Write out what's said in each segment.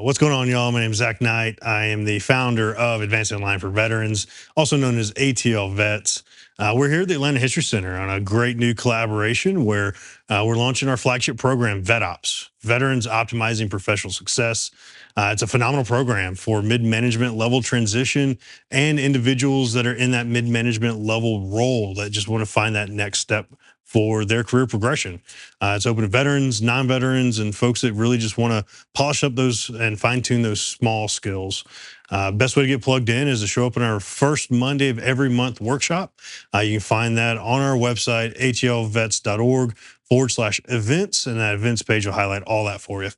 What's going on, y'all? My name is Zach Knight. I am the founder of Advancing Online for Veterans, also known as ATL Vets. We're here at the Atlanta History Center on a great new collaboration where we're launching our flagship program, VetOPS, Veterans Optimizing Professional Success. It's a phenomenal program for mid-management level transition and individuals that are in that mid-management level role that just want to find that next step for their career progression. It's open to veterans, non-veterans, and folks that really just want to polish up those and fine tune those small skills. Best way to get plugged in is to show up in our first Monday of every month workshop. You can find that on our website, atlvets.org/events, and that events page will highlight all that for you.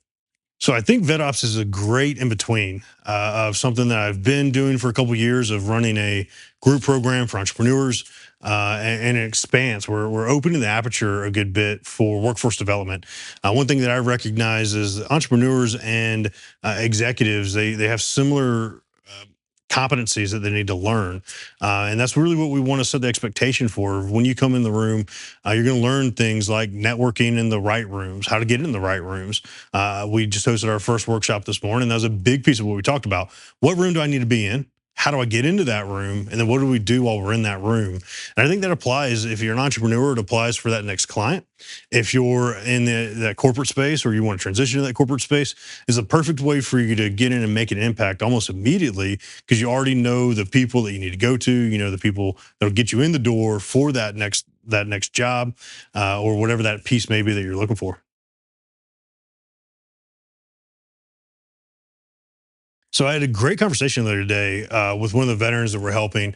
So I think VetOps is a great in between of something that I've been doing for a couple of years of running a group program for entrepreneurs and it expands. We're opening the aperture a good bit for workforce development. One thing that I recognize is entrepreneurs and executives, they have similar competencies that they need to learn. And that's really what we want to set the expectation for. When you come in the room, you're going to learn things like networking in the right rooms, how to get in the right rooms. We just hosted our first workshop this morning. That was a big piece of what we talked about. What room do I need to be in? How do I get into that room? And then what do we do while we're in that room? And I think that applies if you're an entrepreneur, it applies for that next client. If you're in that corporate space or you want to transition to that corporate space, is a perfect way for you to get in and make an impact almost immediately because you already know the people that you need to go to, you know, the people that'll get you in the door for that next job or whatever that piece may be that you're looking for. So I had a great conversation the other day with one of the veterans that we're helping.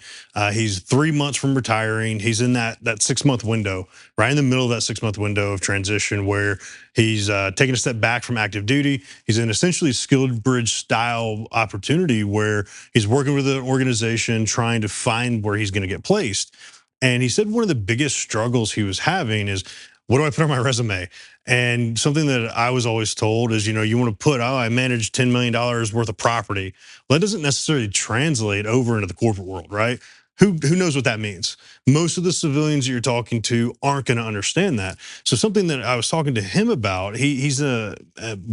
He's 3 months from retiring. He's in that 6 month window, right in the middle of that 6 month window of transition, where he's taking a step back from active duty. He's in essentially skilled bridge style opportunity where he's working with an organization trying to find where he's going to get placed. And he said one of the biggest struggles he was having is, what do I put on my resume? And something that I was always told is, you want to put, oh, I managed $10 million worth of property. Well, that doesn't necessarily translate over into the corporate world, right? Who knows what that means? Most of the civilians that you're talking to aren't going to understand that. So something that I was talking to him about, he's been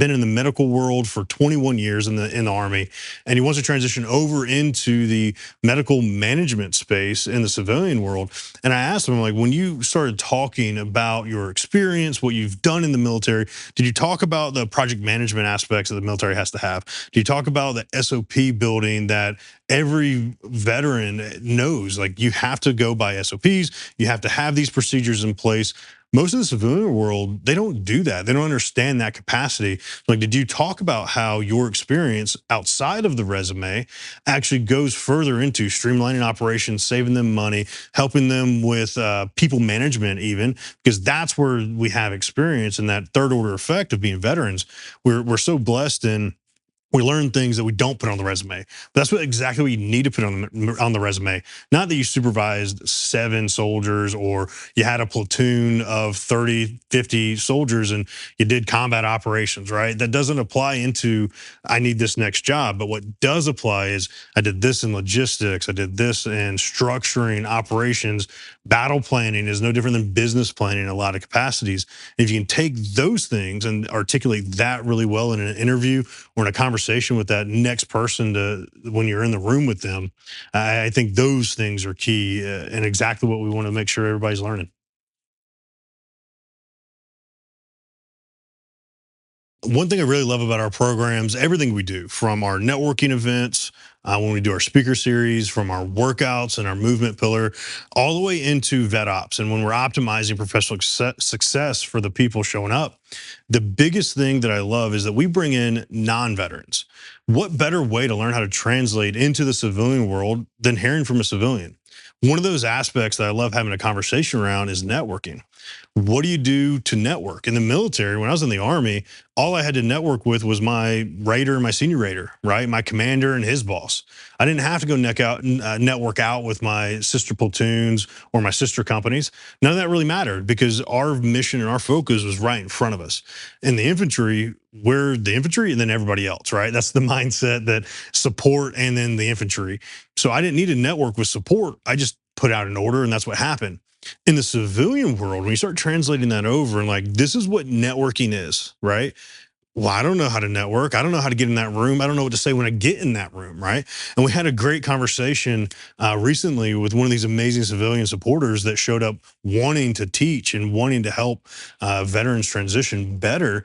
in the medical world for 21 years in the Army, and he wants to transition over into the medical management space in the civilian world. And I asked him, like, when you started talking about your experience, what you've done in the military, did you talk about the project management aspects that the military has to have? Do you talk about the SOP building that every veteran knows? Like, you have to go by SOPs, you have to have these procedures in place. Most of the civilian world, they don't do that. They don't understand that capacity. Like, did you talk about how your experience outside of the resume actually goes further into streamlining operations, saving them money, helping them with people management, even because that's where we have experience and that third order effect of being veterans. We're so blessed and we learn things that we don't put on the resume. But that's exactly what you need to put on the resume. Not that you supervised 7 soldiers or you had a platoon of 30, 50 soldiers and you did combat operations, right? That doesn't apply into, I need this next job. But what does apply is, I did this in logistics, I did this in structuring operations. Battle planning is no different than business planning in a lot of capacities. If you can take those things and articulate that really well in an interview or in a conversation with that next person, to when you're in the room with them, I think those things are key and exactly what we want to make sure everybody's learning. One thing I really love about our programs, everything we do, from our networking events, when we do our speaker series, from our workouts and our movement pillar, all the way into VetOps. And when we're optimizing professional success for the people showing up, the biggest thing that I love is that we bring in non-veterans. What better way to learn how to translate into the civilian world than hearing from a civilian? One of those aspects that I love having a conversation around is networking. What do you do to network? In the military, when I was in the Army, all I had to network with was my raider, my senior raider, right? My commander and his boss. I didn't have to go network out with my sister platoons or my sister companies. None of that really mattered because our mission and our focus was right in front of us. In the infantry, we're the infantry and then everybody else, right? That's the mindset, that support and then the infantry. So I didn't need to network with support. I just put out an order and that's what happened. In the civilian world, when you start translating that over and, like, this is what networking is, right? Well, I don't know how to network. I don't know how to get in that room. I don't know what to say when I get in that room, right? And we had a great conversation recently with one of these amazing civilian supporters that showed up wanting to teach and wanting to help veterans transition better.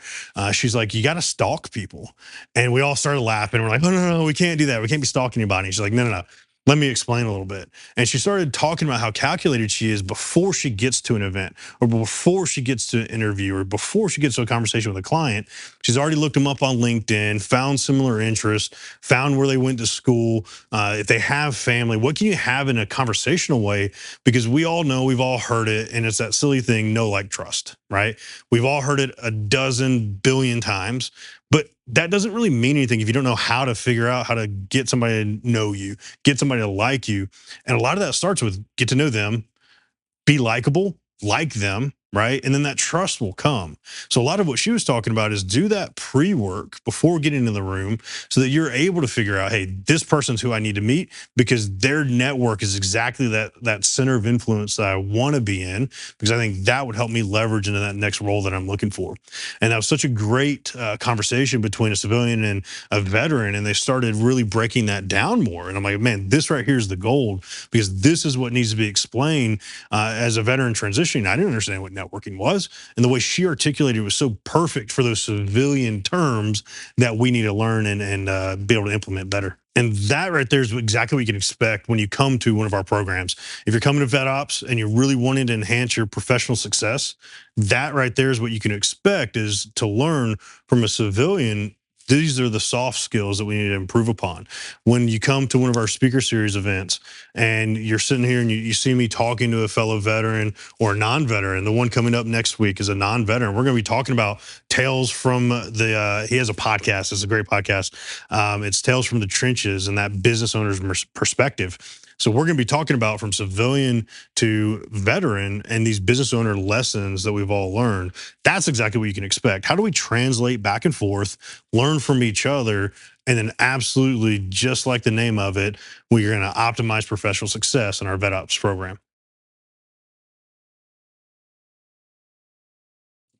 She's like, "You got to stalk people," and we all started laughing. We're like, "Oh no, no, we can't do that. We can't be stalking anybody." She's like, "No, no, no. Let me explain a little bit." And she started talking about how calculated she is before she gets to an event, or before she gets to an interview, or before she gets to a conversation with a client. She's already looked them up on LinkedIn, found similar interests, found where they went to school. If they have family, what can you have in a conversational way? Because we all know, we've all heard it, and it's that silly thing, know, like, trust, right? We've all heard it a dozen billion times, but that doesn't really mean anything if you don't know how to figure out how to get somebody to know you, get somebody to like you. And a lot of that starts with get to know them, be likable, like them, right? And then that trust will come. So a lot of what she was talking about is do that pre-work before getting in the room so that you're able to figure out, hey, this person's who I need to meet because their network is exactly that center of influence that I want to be in, because I think that would help me leverage into that next role that I'm looking for. And that was such a great conversation between a civilian and a veteran, and they started really breaking that down more. And I'm like, man, this right here is the gold, because this is what needs to be explained as a veteran transitioning. I didn't understand what networking was. And the way she articulated it was so perfect for those civilian terms that we need to learn and be able to implement better. And that right there is exactly what you can expect when you come to one of our programs. If you're coming to VetOps and you're really wanting to enhance your professional success, that right there is what you can expect, is to learn from a civilian. These are the soft skills that we need to improve upon. When you come to one of our speaker series events and you're sitting here and you see me talking to a fellow veteran or a non-veteran, the one coming up next week is a non-veteran. We're going to be talking about tales from he has a podcast. It's a great podcast. It's Tales from the Trenches and that business owner's perspective. So we're going to be talking about from civilian to veteran and these business owner lessons that we've all learned. That's exactly what you can expect. How do we translate back and forth, learn from each other, and then absolutely, just like the name of it, we're going to optimize professional success in our VetOps program.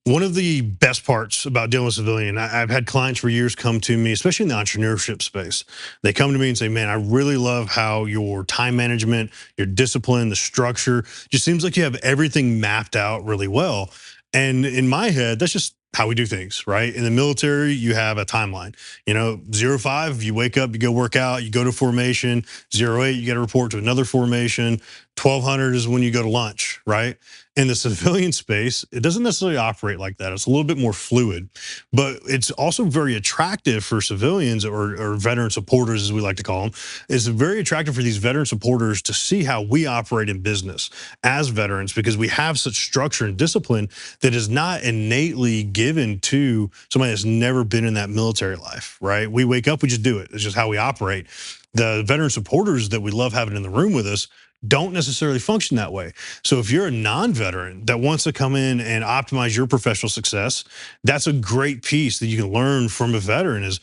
One of the best parts about dealing with civilian, I've had clients for years come to me, especially in the entrepreneurship space. They come to me and say, "Man, I really love how your time management, your discipline, the structure, just seems like you have everything mapped out really well." And in my head, that's just how we do things, right? In the military, you have a timeline. 0 5, you wake up, you go work out, you go to formation. 0 8, you got to report to another formation. 1200 is when you go to lunch, right? In the civilian space, it doesn't necessarily operate like that. It's a little bit more fluid, but it's also very attractive for civilians, or veteran supporters, as we like to call them. It's very attractive for these veteran supporters to see how we operate in business as veterans, because we have such structure and discipline that is not innately given to somebody that's never been in that military life, right? We wake up, we just do it. It's just how we operate. The veteran supporters that we love having in the room with us don't necessarily function that way. So if you're a non-veteran that wants to come in and optimize your professional success, that's a great piece that you can learn from a veteran. Is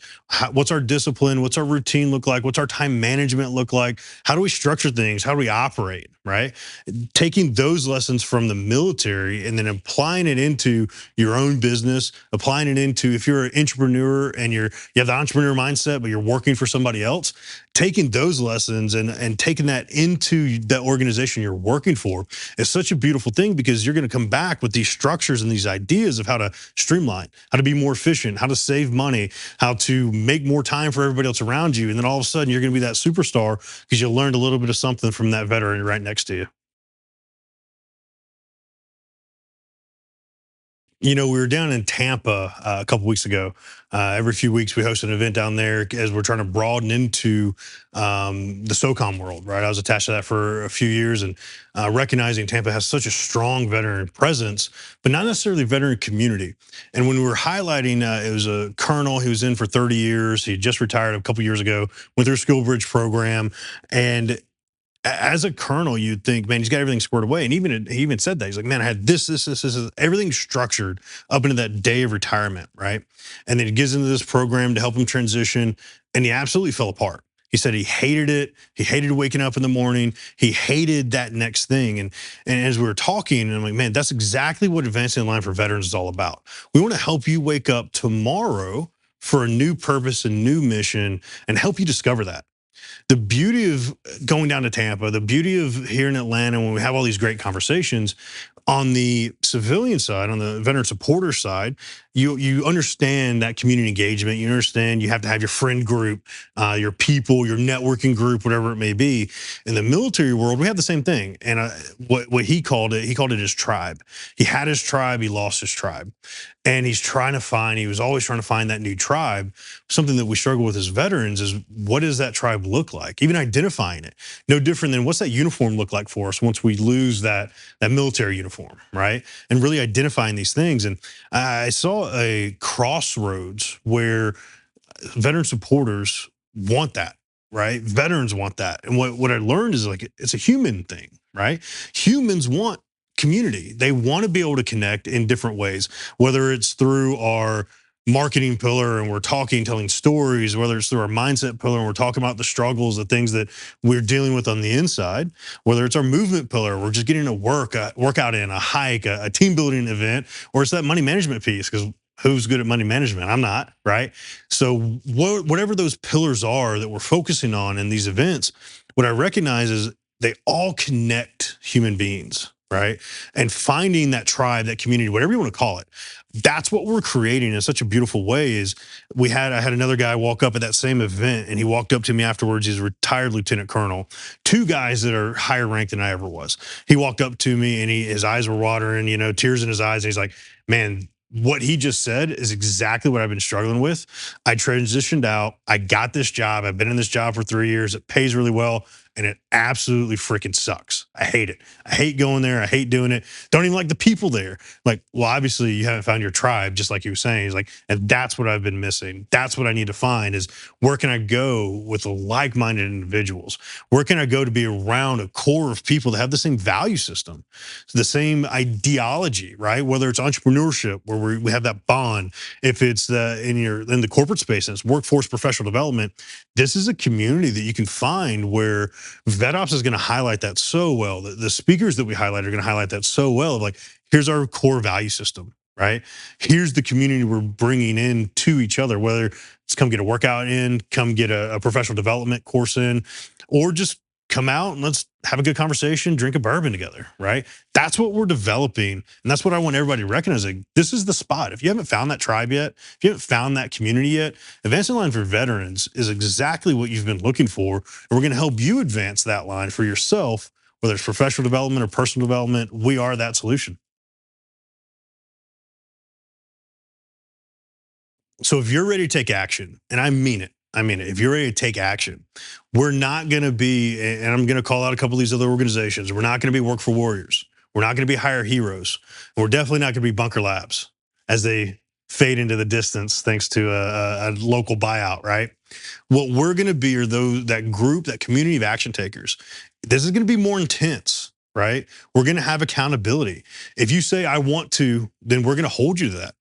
what's our discipline? What's our routine look like? What's our time management look like? How do we structure things? How do we operate, right? Taking those lessons from the military and then applying it into your own business, applying it into, if you're an entrepreneur and you have the entrepreneur mindset, but you're working for somebody else, taking those lessons and taking that into that organization you're working for is such a beautiful thing, because you're going to come back with these structures and these ideas of how to streamline, how to be more efficient, how to save money, how to make more time for everybody else around you. And then all of a sudden you're going to be that superstar because you learned a little bit of something from that veteran right next to you. We were down in Tampa a couple weeks ago. Every few weeks, we host an event down there as we're trying to broaden into the SOCOM world, right? I was attached to that for a few years, and recognizing Tampa has such a strong veteran presence, but not necessarily veteran community. And when we were highlighting, it was a colonel. He was in for 30 years. He just retired a couple years ago, went through a Skill Bridge program, and as a colonel, you'd think, man, he's got everything squared away. And he even said that. He's like, man, I had this, everything structured up into that day of retirement, right? And then he gets into this program to help him transition, and he absolutely fell apart. He said he hated it. He hated waking up in the morning. He hated that next thing. And as we were talking, and I'm like, man, that's exactly what Advancing the Line for Veterans is all about. We want to help you wake up tomorrow for a new purpose, a new mission, and help you discover that. The beauty of going down to Tampa, the beauty of here in Atlanta when we have all these great conversations, on the civilian side, on the veteran supporter side, you understand that community engagement. You understand you have to have your friend group, your people, your networking group, whatever it may be. In the military world, we have the same thing. And what he called it his tribe. He had his tribe, he lost his tribe, and he was always trying to find that new tribe. Something that we struggle with as veterans is, what does that tribe look like? Even identifying it, no different than what's that uniform look like for us once we lose that military uniform, right? And really identifying these things. And I saw a crossroads where veteran supporters want that, right? Veterans want that. And what I learned is, like, it's a human thing, right? Humans want community. They want to be able to connect in different ways, whether it's through our marketing pillar and we're talking, telling stories, whether it's through our mindset pillar and we're talking about the struggles, the things that we're dealing with on the inside, whether it's our movement pillar, we're just getting a workout in, a hike, a team building event, or it's that money management piece, because who's good at money management? I'm not, right? So whatever those pillars are that we're focusing on in these events, what I recognize is they all connect human beings, right? And finding that tribe, that community, whatever you want to call it, that's what we're creating in such a beautiful way. Is I had another guy walk up at that same event, and he walked up to me afterwards. He's a retired lieutenant colonel, two guys that are higher ranked than I ever was. He walked up to me, and his eyes were watering, tears in his eyes. And he's like, man, what he just said is exactly what I've been struggling with. I transitioned out. I got this job. I've been in this job for 3 years. It pays really well, and it absolutely freaking sucks. I hate it. I hate going there. I hate doing it. Don't even like the people there. Like, well, obviously you haven't found your tribe, just like you were saying. He's like, and that's what I've been missing. That's what I need to find, is where can I go with the like-minded individuals? Where can I go to be around a core of people that have the same value system, the same ideology, right? Whether it's entrepreneurship, where we have that bond. If it's in the corporate space and it's workforce professional development, this is a community that you can find where VetOps is going to highlight that so well. The speakers that we highlight are going to highlight that so well. Of like, here's our core value system, right? Here's the community we're bringing in to each other, whether it's come get a workout in, come get a professional development course in, or just come out and let's have a good conversation, drink a bourbon together, right? That's what we're developing. And that's what I want everybody to recognize. Like, this is the spot. If you haven't found that tribe yet, if you haven't found that community yet, Advancing Line for Veterans is exactly what you've been looking for. And we're going to help you advance that line for yourself, whether it's professional development or personal development. We are that solution. So if you're ready to take action, and I mean it, if you're ready to take action, we're not going to be, and I'm going to call out a couple of these other organizations, we're not going to be Work for Warriors. We're not going to be Hire Heroes. And we're definitely not going to be Bunker Labs as they fade into the distance thanks to a local buyout, right? What we're going to be are that group, that community of action takers. This is going to be more intense, right? We're going to have accountability. If you say, I want to, then we're going to hold you to that.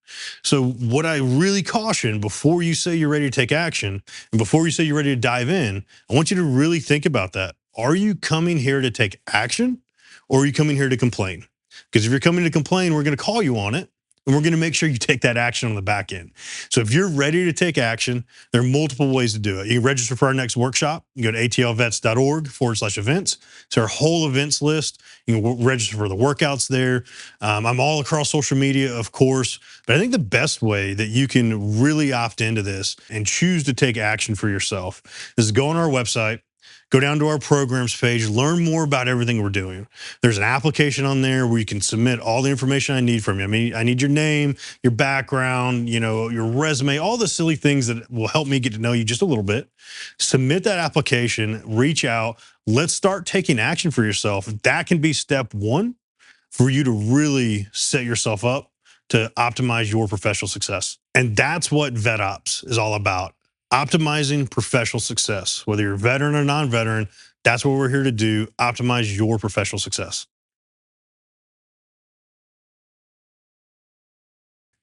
So what I really caution, before you say you're ready to take action and before you say you're ready to dive in, I want you to really think about that. Are you coming here to take action, or are you coming here to complain? Because if you're coming to complain, we're going to call you on it, and we're going to make sure you take that action on the back end. So if you're ready to take action, there are multiple ways to do it. You can register for our next workshop. You can go to atlvets.org/events. It's our whole events list. You can register for the workouts there. I'm all across social media, of course, but I think the best way that you can really opt into this and choose to take action for yourself is go on our website, go down to our programs page, learn more about everything we're doing. There's an application on there where you can submit all the information I need from you. I mean, I need your name, your background, your resume, all the silly things that will help me get to know you just a little bit. Submit that application, reach out. Let's start taking action for yourself. That can be step one for you to really set yourself up to optimize your professional success. And that's what VetOps is all about. Optimizing professional success. Whether you're a veteran or non-veteran, that's what we're here to do. Optimize your professional success.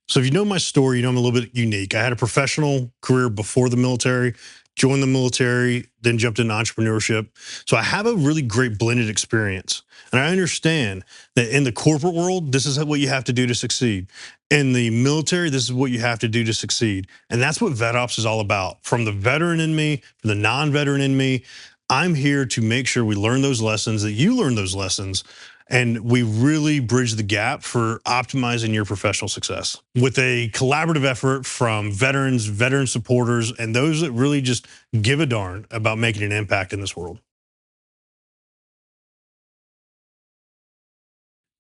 So if you know my story, you know I'm a little bit unique. I had a professional career before the military, joined the military, then jumped into entrepreneurship. So I have a really great blended experience. And I understand that in the corporate world, this is what you have to do to succeed. In the military, this is what you have to do to succeed. And that's what VetOps is all about. From the veteran in me, from the non-veteran in me, I'm here to make sure we learn those lessons, that you learn those lessons, and we really bridge the gap for optimizing your professional success with a collaborative effort from veterans, veteran supporters, and those that really just give a darn about making an impact in this world.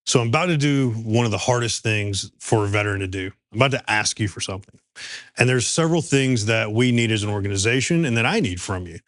So I'm about to do one of the hardest things for a veteran to do. I'm about to ask you for something. And there's several things that we need as an organization and that I need from you.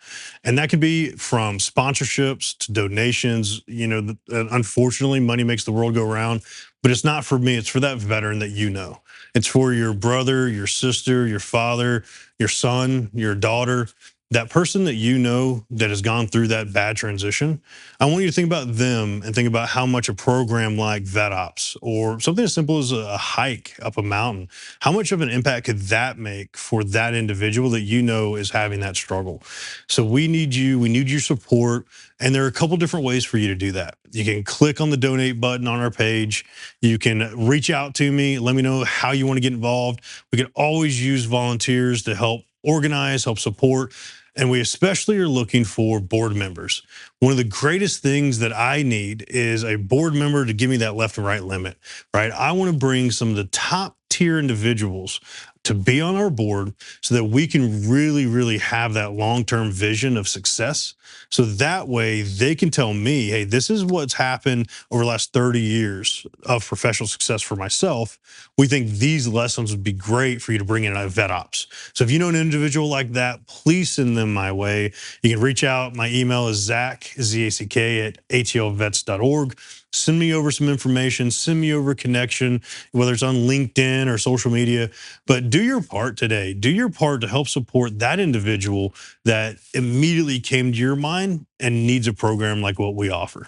And that could be from sponsorships to donations. Unfortunately, money makes the world go round, but it's not for me. It's for that veteran that you know. It's for your brother, your sister, your father, your son, your daughter, that person that you know that has gone through that bad transition. I want you to think about them and think about how much a program like VetOps or something as simple as a hike up a mountain, how much of an impact could that make for that individual that you know is having that struggle? So we need your support. And there are a couple different ways for you to do that. You can click on the donate button on our page. You can reach out to me, let me know how you want to get involved. We can always use volunteers to help organize, help support. And we especially are looking for board members. One of the greatest things that I need is a board member to give me that left and right limit, right? I want to bring some of the top tier individuals to be on our board so that we can really, really have that long-term vision of success. So that way they can tell me, hey, this is what's happened over the last 30 years of professional success for myself. We think these lessons would be great for you to bring in at VetOps. So if you know an individual like that, please send them my way. You can reach out. My email is Zach, Z-A-C-K, at atlvets.org. Send me over some information, send me over a connection, whether it's on LinkedIn or social media, but do your part today. Do your part to help support that individual that immediately came to your mind and needs a program like what we offer.